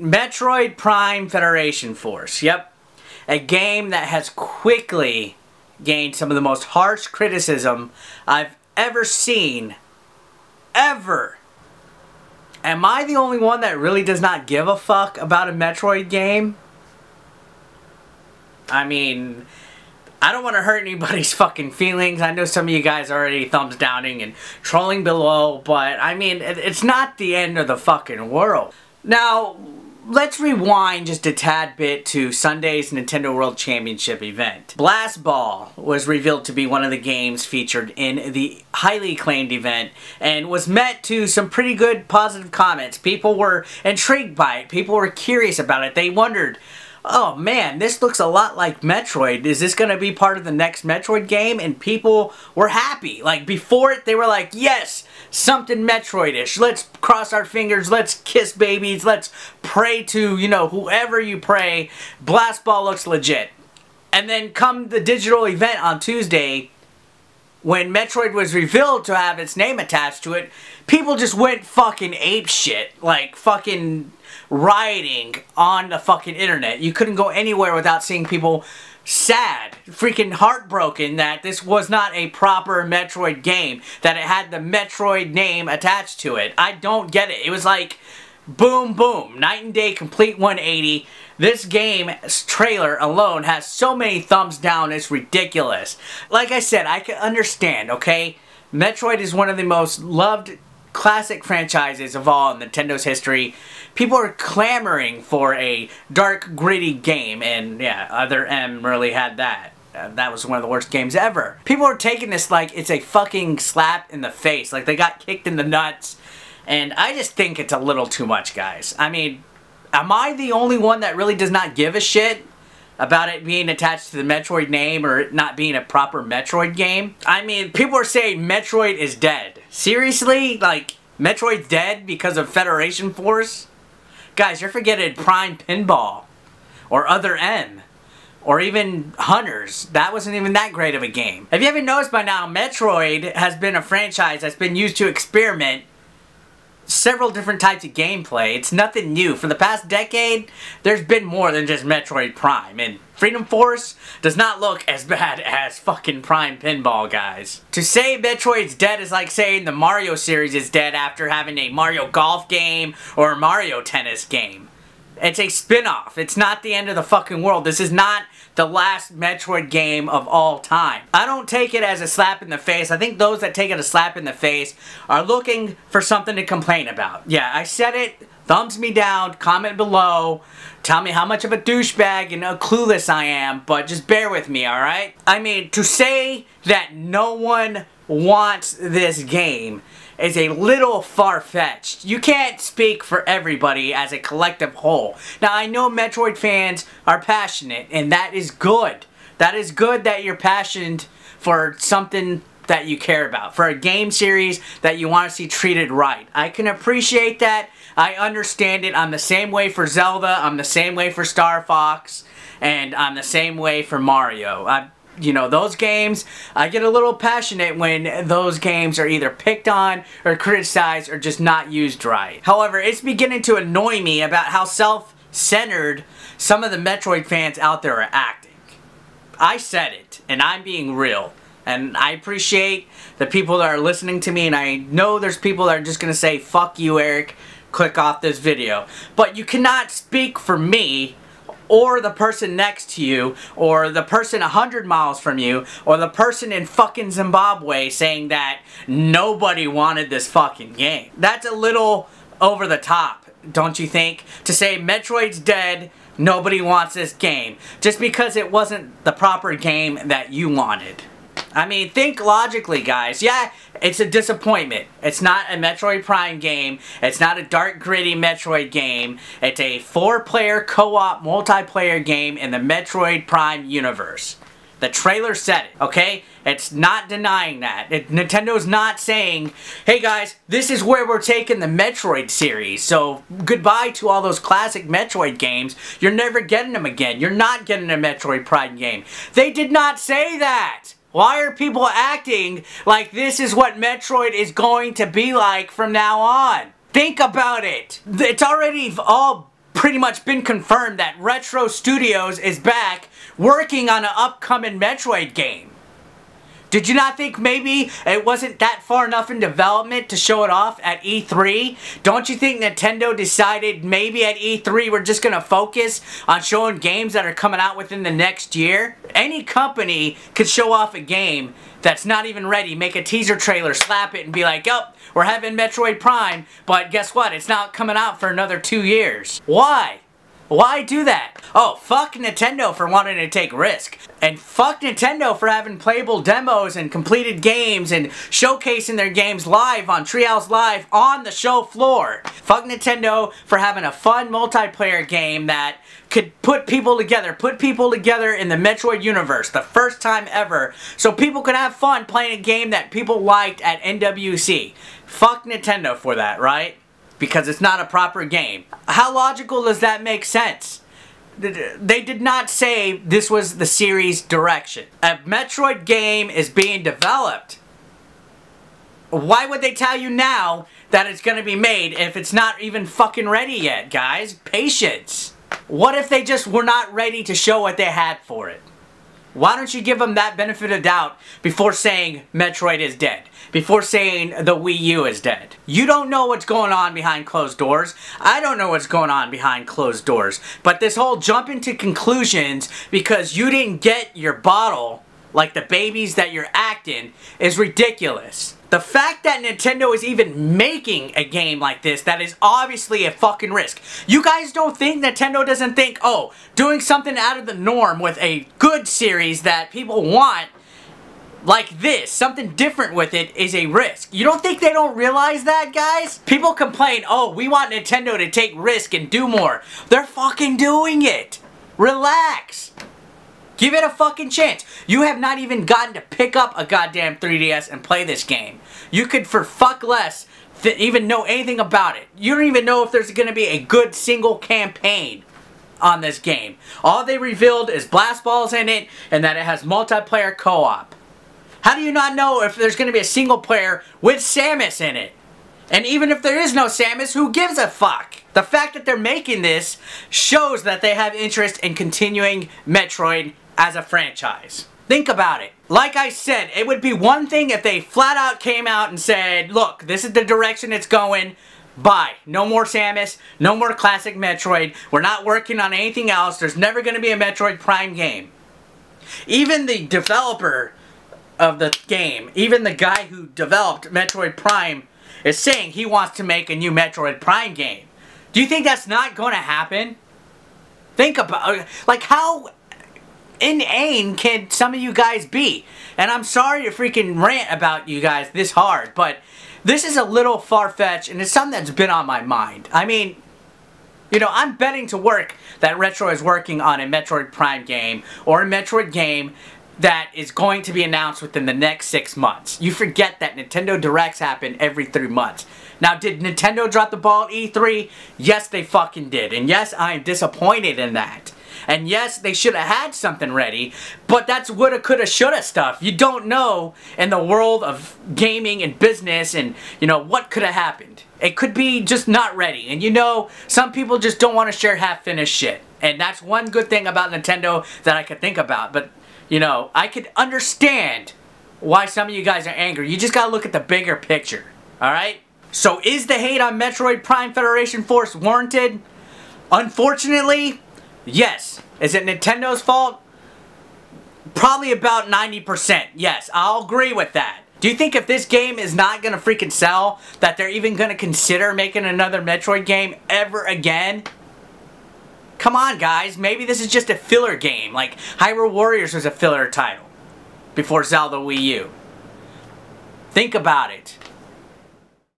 Metroid Prime Federation Force. Yep. A game that has quickly gained some of the most harsh criticism I've ever seen. Ever. Am I the only one that really does not give a fuck about a Metroid game? I mean, I don't want to hurt anybody's fucking feelings. I know some of you guys are already thumbs downing and trolling below, but I mean, it's not the end of the fucking world. Now, let's rewind just a tad bit to Sunday's Nintendo World Championship event. Blast Ball was revealed to be one of the games featured in the highly acclaimed event and was met to some pretty good positive comments. People were intrigued by it. People were curious about it. They wondered, oh man, this looks a lot like Metroid. Is this going to be part of the next Metroid game? And people were happy. Like, before it, they were like, yes, something Metroid-ish. Let's cross our fingers. Let's kiss babies. Let's pray to, you know, whoever you pray. Blast Ball looks legit. And then come the digital event on Tuesday, when Metroid was revealed to have its name attached to it, people just went fucking apeshit. Like, fucking rioting on the fucking internet. You couldn't go anywhere without seeing people sad, freaking heartbroken that this was not a proper Metroid game, that it had the Metroid name attached to it. I don't get it. It was like, boom, boom, night and day, complete 180. This game's trailer alone has so many thumbs down, it's ridiculous. Like I said, I can understand, okay? Metroid is one of the most loved classic franchises of all in Nintendo's history. People are clamoring for a dark, gritty game, and yeah, Other M really had that. That was one of the worst games ever. People are taking this like it's a fucking slap in the face, like they got kicked in the nuts, and I just think it's a little too much, guys. I mean, am I the only one that really does not give a shit about it being attached to the Metroid name or it not being a proper Metroid game? I mean, people are saying Metroid is dead. Seriously? Like, Metroid's dead because of Federation Force? Guys, you're forgetting Prime Pinball, or Other M, or even Hunters. That wasn't even that great of a game. Have you ever noticed by now, Metroid has been a franchise that's been used to experiment several different types of gameplay. It's nothing new. For the past decade, there's been more than just Metroid Prime, and Freedom Force does not look as bad as fucking Prime Pinball, guys. To say Metroid's dead is like saying the Mario series is dead after having a Mario Golf game or a Mario Tennis game. It's a spin-off. It's not the end of the fucking world. This is not the last Metroid game of all time. I don't take it as a slap in the face. I think those that take it a slap in the face are looking for something to complain about. Yeah, I said it. Thumbs me down. Comment below. Tell me how much of a douchebag and clueless I am, but just bear with me, alright? I mean, to say that no one wants this game is a little far-fetched. You can't speak for everybody as a collective whole. Now, I know Metroid fans are passionate, and that is good. That is good that you're passionate for something that you care about, for a game series that you want to see treated right. I can appreciate that. I understand it. I'm the same way for Zelda. I'm the same way for Star Fox. And I'm the same way for Mario. You know, those games, I get a little passionate when those games are either picked on or criticized or just not used right. However, it's beginning to annoy me about how self-centered some of the Metroid fans out there are acting. I said it, and I'm being real. And I appreciate the people that are listening to me, and I know there's people that are just going to say, fuck you, Eric, click off this video. But you cannot speak for me, or the person next to you, or the person 100 miles from you, or the person in fucking Zimbabwe saying that nobody wanted this fucking game. That's a little over the top, don't you think? To say Metroid's dead, nobody wants this game, just because it wasn't the proper game that you wanted. I mean, think logically, guys. Yeah, it's a disappointment. It's not a Metroid Prime game. It's not a dark, gritty Metroid game. It's a 4-player co-op multiplayer game in the Metroid Prime universe. The trailer said it, okay? It's not denying that. Nintendo's not saying, hey guys, this is where we're taking the Metroid series, so goodbye to all those classic Metroid games. You're never getting them again. You're not getting a Metroid Prime game. They did not say that! Why are people acting like this is what Metroid is going to be like from now on? Think about it. It's already all pretty much been confirmed that Retro Studios is back working on an upcoming Metroid game. Did you not think maybe it wasn't that far enough in development to show it off at E3? Don't you think Nintendo decided maybe at E3 we're just going to focus on showing games that are coming out within the next year? Any company could show off a game that's not even ready, make a teaser trailer, slap it, and be like, oh, we're having Metroid Prime, but guess what? It's not coming out for another 2 years. Why? Why do that? Oh, fuck Nintendo for wanting to take risk. And fuck Nintendo for having playable demos and completed games and showcasing their games live on Treehouse Live on the show floor. Fuck Nintendo for having a fun multiplayer game that could put people together in the Metroid universe, the first time ever, so people could have fun playing a game that people liked at NWC. Fuck Nintendo for that, right? Because it's not a proper game. How logical does that make sense? They did not say this was the series' direction. A Metroid game is being developed. Why would they tell you now that it's gonna be made if it's not even fucking ready yet, guys? Patience. What if they just were not ready to show what they had for it? Why don't you give them that benefit of doubt before saying Metroid is dead? Before saying the Wii U is dead? You don't know what's going on behind closed doors. I don't know what's going on behind closed doors. But this whole jumping to conclusions because you didn't get your bottle like the babies that you're acting is ridiculous. The fact that Nintendo is even making a game like this, that is obviously a fucking risk. You guys don't think Nintendo doesn't think, oh, doing something out of the norm with a good series that people want, like this, something different with it, is a risk. You don't think they don't realize that, guys? People complain, oh, we want Nintendo to take risk and do more. They're fucking doing it. Relax. Give it a fucking chance. You have not even gotten to pick up a goddamn 3DS and play this game. You could for fuck less even know anything about it. You don't even know if there's going to be a good single campaign on this game. All they revealed is blast balls in it and that it has multiplayer co-op. How do you not know if there's going to be a single player with Samus in it? And even if there is no Samus, who gives a fuck? The fact that they're making this shows that they have interest in continuing Metroid as a franchise. Think about it. Like I said, it would be one thing if they flat out came out and said, look, this is the direction it's going. Bye. No more Samus. No more classic Metroid. We're not working on anything else. There's never going to be a Metroid Prime game. Even the developer of the game, even the guy who developed Metroid Prime, is saying he wants to make a new Metroid Prime game. Do you think that's not going to happen? Think about, like, how inane can some of you guys be? And I'm sorry to freaking rant about you guys this hard, but this is a little far-fetched, and it's something that's been on my mind. I mean, you know, I'm betting to work that Retro is working on a Metroid Prime game, or a Metroid game that is going to be announced within the next 6 months. You forget that Nintendo Directs happen every 3 months. Now, did Nintendo drop the ball at E3? Yes, they fucking did. And yes, I am disappointed in that. And yes, they should have had something ready, but that's woulda, coulda, shoulda stuff. You don't know in the world of gaming and business and, you know, what could have happened. It could be just not ready. And you know, some people just don't want to share half-finished shit. And that's one good thing about Nintendo that I could think about. But, you know, I could understand why some of you guys are angry. You just gotta look at the bigger picture. Alright? So is the hate on Metroid Prime Federation Force warranted? Unfortunately, yes. Is it Nintendo's fault? Probably about 90%. Yes, I'll agree with that. Do you think if this game is not gonna freaking sell, that they're even gonna consider making another Metroid game ever again? Come on, guys. Maybe this is just a filler game. Like, Hyrule Warriors was a filler title before Zelda Wii U. Think about it.